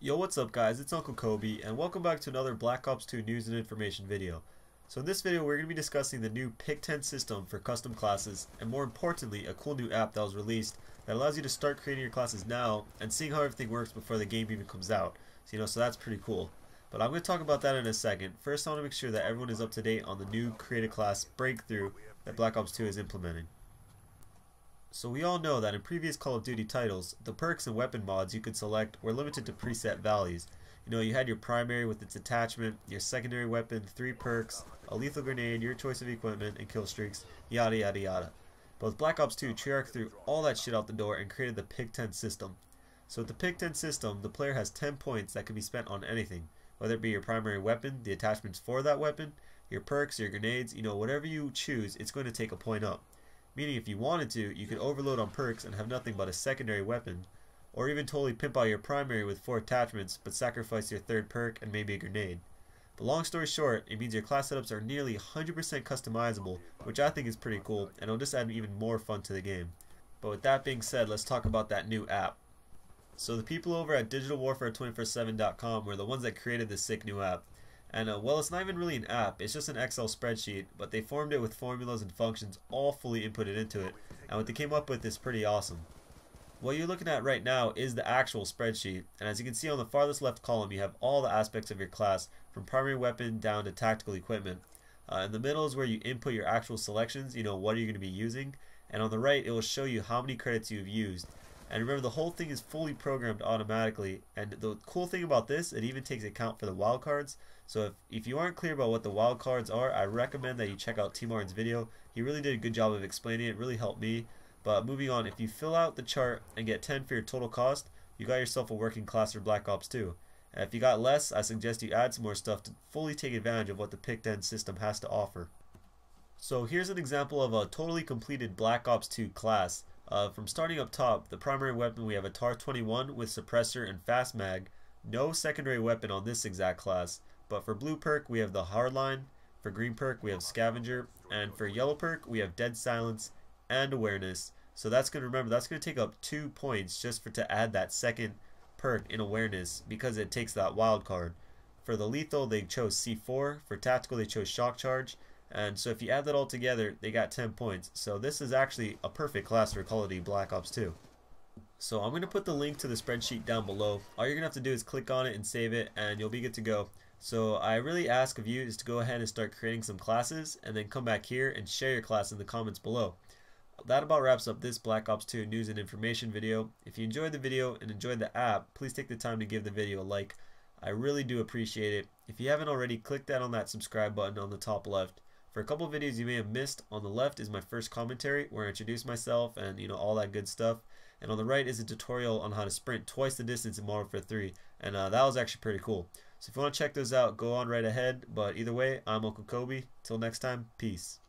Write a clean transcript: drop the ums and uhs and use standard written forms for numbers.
Yo, what's up guys, it's Uncle Kobe and welcome back to another Black Ops 2 news and information video. So in this video we're going to be discussing the new Pick 10 system for custom classes, and more importantly a cool new app that was released that allows you to start creating your classes now and seeing how everything works before the game even comes out. So that's pretty cool. But I'm going to talk about that in a second. First I want to make sure that everyone is up to date on the new Create a Class breakthrough that Black Ops 2 is implementing. So we all know that in previous Call of Duty titles, the perks and weapon mods you could select were limited to preset values. You had your primary with its attachment, your secondary weapon, 3 perks, a lethal grenade, your choice of equipment, and kill streaks, yada yada yada. But with Black Ops 2, Treyarch threw all that shit out the door and created the Pick 10 system. So with the Pick 10 system, the player has 10 points that can be spent on anything, whether it be your primary weapon, the attachments for that weapon, your perks, your grenades, whatever you choose, it's going to take a point up. Meaning if you wanted to, you could overload on perks and have nothing but a secondary weapon, or even totally pimp out your primary with 4 attachments but sacrifice your 3rd perk and maybe a grenade. But long story short, it means your class setups are nearly 100% customizable, which I think is pretty cool, and it'll just add even more fun to the game. But with that being said, let's talk about that new app. So the people over at digitalwarfare247.com were the ones that created this sick new app. And well, it's not even really an app, it's just an Excel spreadsheet, but they formed it with formulas and functions all fully inputted into it, and what they came up with is pretty awesome. What you're looking at right now is the actual spreadsheet, and as you can see on the farthest left column you have all the aspects of your class, from primary weapon down to tactical equipment. In the middle is where you input your actual selections, what are you going to be using, and on the right it will show you how many credits you've used. And remember, the whole thing is fully programmed automatically, and the cool thing about this, it even takes account for the wildcards. So if you aren't clear about what the wildcards are, I recommend that you check out T Martin's video. He really did a good job of explaining it, really helped me. But moving on, if you fill out the chart and get 10 for your total cost, you got yourself a working class for Black Ops 2. And if you got less, I suggest you add some more stuff to fully take advantage of what the Pick 10 system has to offer. So here's an example of a totally completed Black Ops 2 class. From starting up top, the primary weapon we have a TAR-21 with suppressor and fast mag. No secondary weapon on this exact class, but for blue perk we have the hardline, for green perk we have scavenger, and for yellow perk we have dead silence and awareness. So that's going to take up 2 points just to add that second perk in awareness, because it takes that wild card. For the lethal they chose C4, for tactical they chose shock charge. And so if you add that all together, they got 10 points. So this is actually a perfect class for Call of Duty Black Ops 2. So I'm going to put the link to the spreadsheet down below. All you're going to have to do is click on it and save it, and you'll be good to go. So I really ask of you is to go ahead and start creating some classes, and then come back here and share your class in the comments below. That about wraps up this Black Ops 2 news and information video. If you enjoyed the video and enjoyed the app, please take the time to give the video a like. I really do appreciate it. If you haven't already, click on that subscribe button on the top left. For a couple of videos you may have missed, on the left is my first commentary where I introduce myself and all that good stuff, and on the right is a tutorial on how to sprint twice the distance in Modern Warfare 3, and that was actually pretty cool. So if you want to check those out, go on right ahead, but either way, I'm Uncle Kobe. Till next time, peace.